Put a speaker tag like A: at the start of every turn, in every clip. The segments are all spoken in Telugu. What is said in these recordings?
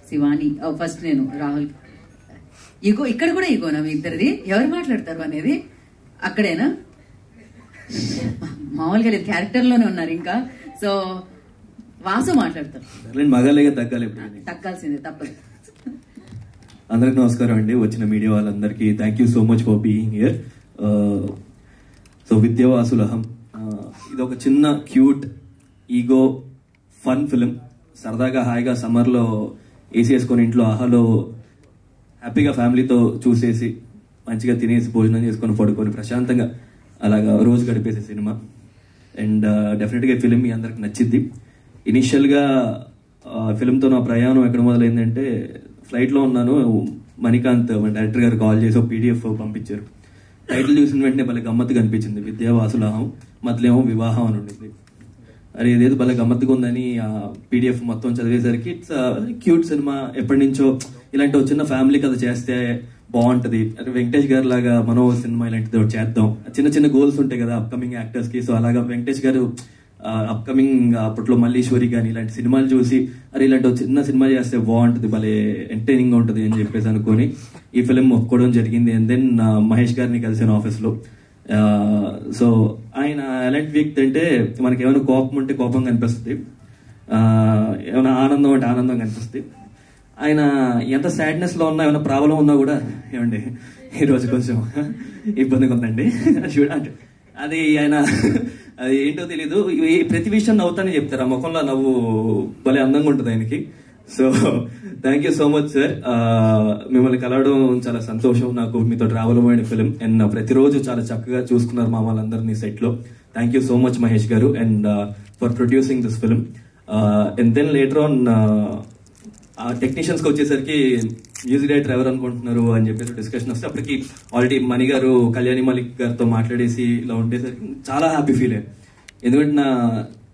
A: శివాని ఫస్ట్ నేను రాహుల్ ఈగో ఇక్కడ కూడా ఈగోనా మీ ఇద్దరిది ఎవరు మాట్లాడతారు అనేది అక్కడేనా మామూలుగా లేదు క్యారెక్టర్ లోనే ఉన్నారు ఇంకా సో వాసు మాట్లాడతారు
B: మగాలేగా
A: తగ్గాల్సిందే తప్పదు
B: అందరికి నమస్కారం అండి వచ్చిన మీడియా వాళ్ళందరికీ thank you so much for being here so Vidyavasulaham ఇది ఒక చిన్న క్యూట్ ఈగో ఫన్ ఫిలిం సరదాగా హాయిగా సమ్మర్లో ఏసీ వేసుకొని ఇంట్లో ఆహాలో హ్యాపీగా ఫ్యామిలీతో చూసేసి మంచిగా తినేసి భోజనం చేసుకొని పడుకొని ప్రశాంతంగా అలాగా రోజు గడిపేసే సినిమా అండ్ డెఫినెట్గా ఈ ఫిలిం మీ అందరికి నచ్చింది ఇనిషియల్గా ఫిలింతో నా ప్రయాణం ఎక్కడ మొదలైందంటే ఫ్లైట్లో ఉన్నాను మణికాంత్ మన డైరెక్టర్ గారు కాల్ చేసి ఒక పీడిఎఫ్ పంపించారు టైటిల్ చూసిన వెంటనే భలే గమ్మత్తు కనిపించింది విద్యావాసులహం మధ్యలేమో వివాహం అని ఉండింది అది ఏదేదో భలే గమ్మత్తుగా ఉందని ఆ పీడిఎఫ్ మొత్తం చదివేసరికి ఇట్స్ క్యూట్ సినిమా ఎప్పటి నుంచో ఇలాంటి చిన్న ఫ్యామిలీ కథ చేస్తే బాగుంటది అంటే వెంకటేష్ గారు లాగా మనో సినిమా ఇలాంటిది ఒకటి చేద్దాం చిన్న చిన్న గోల్స్ ఉంటాయి కదా అప్కమింగ్ యాక్టర్స్ కి సో అలాగా వెంకటేష్ గారు అప్కమింగ్ అప్పట్లో మల్లీశ్వరి కానీ ఇలాంటి సినిమాలు చూసి అరే ఇలాంటి చిన్న సినిమా చేస్తే బాగుంటుంది భలే ఎంటర్టైనింగ్ గా ఉంటుంది అని చెప్పేసి అనుకుని ఈ ఫిలిం ఒప్పుకోవడం జరిగింది అండ్ దెన్ మహేష్ గారిని కలిసాను ఆఫీస్లో సో ఆయన ఎలాంటి వ్యక్తి అంటే మనకి ఏమైనా కోపం ఉంటే కోపం కనిపిస్తుంది ఏమైనా ఆనందం అంటే ఆనందం కనిపిస్తుంది ఆయన ఎంత సాడ్నెస్ లో ఉన్నా ఏమైనా ప్రాబ్లం ఉన్నా కూడా ఏమండి ఈరోజు కొంచెం ఇబ్బందిగా ఉందండి అంటే అది ఆయన అది ఏంటో తెలీదు ప్రతి విషయం నవ్వుతానే చెప్తారు ఆ ముఖంలో నవ్వు భలే అందంగా ఉంటుంది ఆయనకి so thank you so much sir మిమ్మల్ని కలవడం చాలా సంతోషం నాకు మీతో రావలమైన ఫిలిం అండ్ ప్రతిరోజు చాలా చక్కగా చూసుకున్నారు మా వాళ్ళందరినీ సెట్ లో thank you so much Mahesh గారు and for producing this film and then later on technicians కి వచ్చేసరికి మ్యూజిక్ డైరెక్టర్ ఎవరు అనుకుంటున్నారు అని చెప్పేసి డిస్కషన్ వస్తే అప్పటికి ఆల్రెడీ మణి గారు కళ్యాణి మాలిక్ గారితో మాట్లాడేసి ఇలా ఉండేసరికి చాలా హ్యాపీ ఫీల్ అయ్యాను ఎందుకంటే నా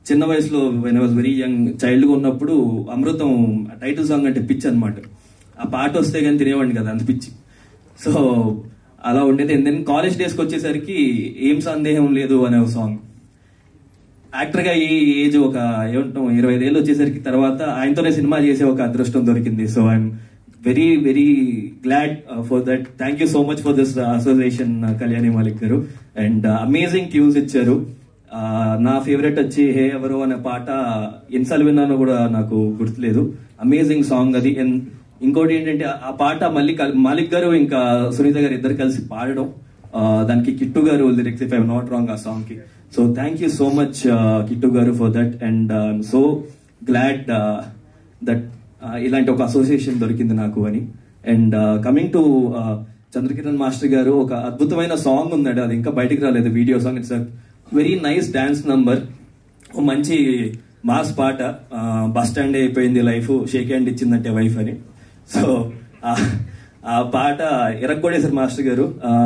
B: చిన్న వయసులో when I was very young child గా ఉన్నప్పుడు అమృతం టైటిల్ సాంగ్ అంటే పిచ్చి అనమాట ఆ పాట వస్తే కానీ తినేవాడిని కదా అంత పిచ్చి సో అలా ఉండేది అండ్ దెన్ కాలేజ్ డేస్కి వచ్చేసరికి ఏం సందేహం లేదు అనే ఒక సాంగ్ యాక్టర్ గా ఈ ఏజ్ ఒక ఏమంటాం 25 ఏళ్ళు వచ్చేసరికి తర్వాత ఆయనతోనే సినిమా చేసే ఒక అదృష్టం దొరికింది so I'm very very glad for that thank you so much for this association Kalyani Malik గారు అండ్ అమేజింగ్ ట్యూన్స్ ఇచ్చారు నా ఫేవరెట్ వచ్చి హే ఎవరు అనే పాట ఎన్నిసార్లు విన్నానో కూడా నాకు గుర్తులేదు అమేజింగ్ సాంగ్ అది అండ్ ఇంకోటి ఏంటంటే ఆ పాట మళ్ళీ మాలిక్ గారు ఇంకా సునీత గారు ఇద్దరు కలిసి పాడడం దానికి కిట్టు గారు lyrics if I'm not wrong ఆ సాంగ్ కి so thank you so much kit గారు for that and I'm so glad that ఇలాంటి ఒక అసోసియేషన్ దొరికింది నాకు అని and coming to Chandrakiran master గారు ఒక అద్భుతమైన సాంగ్ ఉందండి అది ఇంకా బయటికి రాలేదు video song it's very nice dance number మంచి మాస్ పాట బస్ స్టాండ్ అయిపోయింది లైఫ్ షేక్ హ్యాండ్ ఇచ్చిందంటే వైఫ్ అని సో ఆ పాట ఎరగొడేశారు మాస్టర్ గారు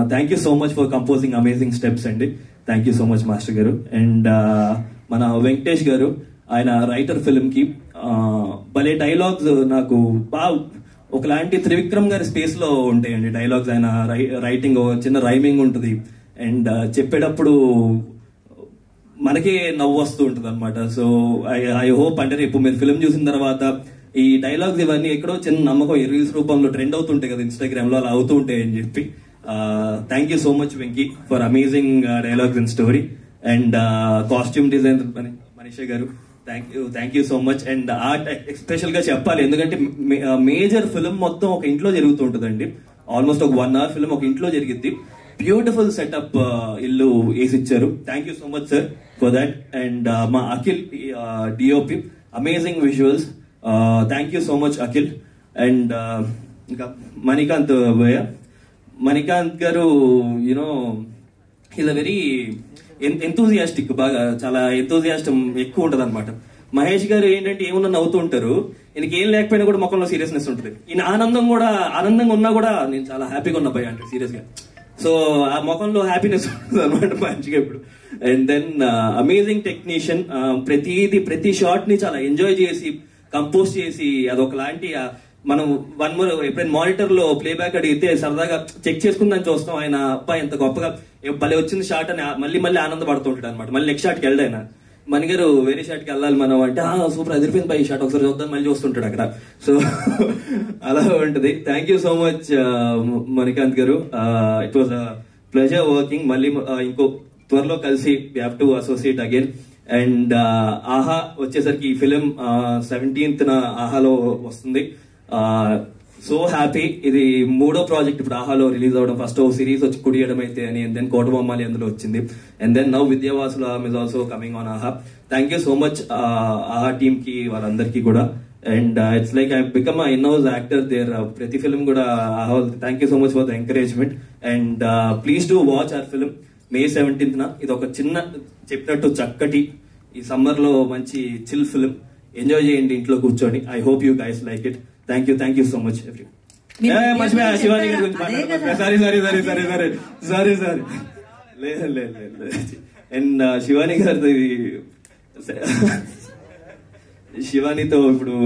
B: thank you so much for composing amazing steps అండి thank you so much master గారు అండ్ మన వెంకటేష్ గారు ఆయన రైటర్ ఫిల్మ్ కి భలే డైలాగ్స్ నాకు బాగా ఒకలాంటి త్రివిక్రమ్ గారి స్పేస్ లో ఉంటాయండి డైలాగ్స్ ఆయన రైటింగ్ చిన్న రైమింగ్ ఉంటుంది అండ్ చెప్పేటప్పుడు మనకే నవ్వు వస్తూ ఉంటుంది అనమాట సో ఐ హోప్ అంటే రేపు మీరు ఫిల్మ్ చూసిన తర్వాత ఈ డైలాగ్స్ ఇవన్నీ ఎక్కడో చిన్న నమ్మకం ఈ రీల్స్ రూపంలో ట్రెండ్ అవుతుంటాయి కదా ఇన్స్టాగ్రామ్ లో అలా అవుతూ ఉంటాయి అని చెప్పి thank you so much Venky for amazing dialogues and story and costume designer Manisha గారు thank you so much and art special గా చెప్పాలి ఎందుకంటే మేజర్ ఫిల్మ్ మొత్తం ఒక ఇంట్లో జరుగుతుంటుందండి ఆల్మోస్ట్ ఒక 1 hour ఫిల్మ్ ఒక ఇంట్లో జరిగింది బ్యూటిఫుల్ సెటప్ ఇల్లు వేసిచ్చారు thank you so much sir for that and మా Akhil DOP amazing visuals thank you so much Akhil and ఇంకా మణికాంత్ భయ్య మణికాంత్ గారు you know is a very enthusiastic బాగా చాలా ఎంతూజియాస్టం ఎక్కువ ఉంటుంది అనమాట మహేష్ గారు ఏంటంటే ఏమన్నా నవ్వుతూ ఉంటారు ఈయనకి ఏం లేకపోయినా కూడా ముఖంలో సీరియస్నెస్ ఉంటుంది ఈయన ఆనందంగా ఉన్నా కూడా నేను చాలా హ్యాపీగా ఉన్నా భయ్య అంటే సీరియస్ గా సో ఆ ముఖంలో హ్యాపీనెస్ ఉంటుంది అనమాట మంచిగా ఇప్పుడు అండ్ దెన్ అమేజింగ్ టెక్నీషియన్ ప్రతి షాట్ ని చాలా ఎంజాయ్ చేసి కంపోజ్ చేసి అదొకలాంటి మనం ఎప్పుడైనా మానిటర్ లో ప్లేబ్యాక్ అడిగితే సరదాగా చెక్ చేసుకుందని చూస్తాం ఆయన అబ్బాయి ఎంత గొప్పగా భలే వచ్చింది షాట్ అని మళ్ళీ ఆనందపడుతూ ఉంటాడు అనమాట మళ్ళీ నెక్స్ట్ షాట్కి వెళ్ళడు ఆయన మణిగారు వేరే షాట్ కి వెళ్ళాలి మనం అంటే సూపర్ అదిరిపోయింది పై షాట్ ఒకసారి చూద్దాం మళ్ళీ చూస్తుంటాడు అక్కడ. సో అలా ఉంటుంది. Thank you so much Manikanth గారు. It was pleasure working. మళ్ళీ ఇంకో త్వరలో కలిసి we have to associate again. And ఆహా వచ్చేసరికి ఈ ఫిలిం 17th ఆహాలో వస్తుంది. So happy. ఇది 3వ ప్రాజెక్ట్ ఇప్పుడు ఆహాలో రిలీజ్ అవడం. ఫస్ట్ సిరీస్ వచ్చి కుడియడం అయితే అని, అండ్ దెన్ కోటబొమ్మాలి అందులో వచ్చింది, and then now Vidyavasulaham is also coming on ఆహా. థ్యాంక్ యూ సో మచ్ ఆహా టీమ్ కి, వాళ్ళందరికీ కూడా. And it's like I become in house actor there. ప్రతి ఫిల్మ్ కూడా ఆహా. Thank you so much for the encouragement. And please do watch hour film May 17th. ఇది ఒక చిన్న చెప్పినట్టు చక్కటి ఈ సమ్మర్ లో మంచి చిల్ ఫిల్మ్. ఎంజాయ్ చేయండి ఇంట్లో కూర్చొని. I hope you guys like it. Thank you so much every. మర్చిపోయా శివాని గారి గురించి. సారీ లేదు. అండ్ శివాని గారితో శివానితో ఇప్పుడు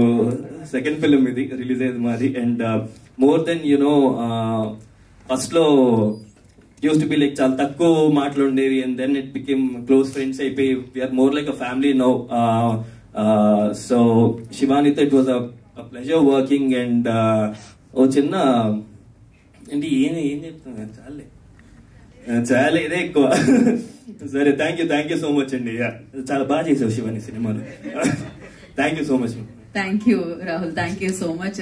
B: సెకండ్ ఫిల్మ్ ఇది రిలీజ్ అయ్యేది మాది. అండ్ మోర్ దెన్ ఫస్ట్ లో యూస్ టు బి లైక్ చాలా తక్కువ మాటలు ఉండేవి, and then it became close friends అయిపోయి we are more like a family now. So శివానితో it was a pleasure working. And ఓ చిన్న అంటే ఏం చెప్తాను చాలా ఇదే ఎక్కువ. సరే థ్యాంక్ యూ సో మచ్ అండి. చాలా బాగా చేసావు శివాని సినిమాలో. Thank you so much.
A: Thank you Rahul. Thank you so much.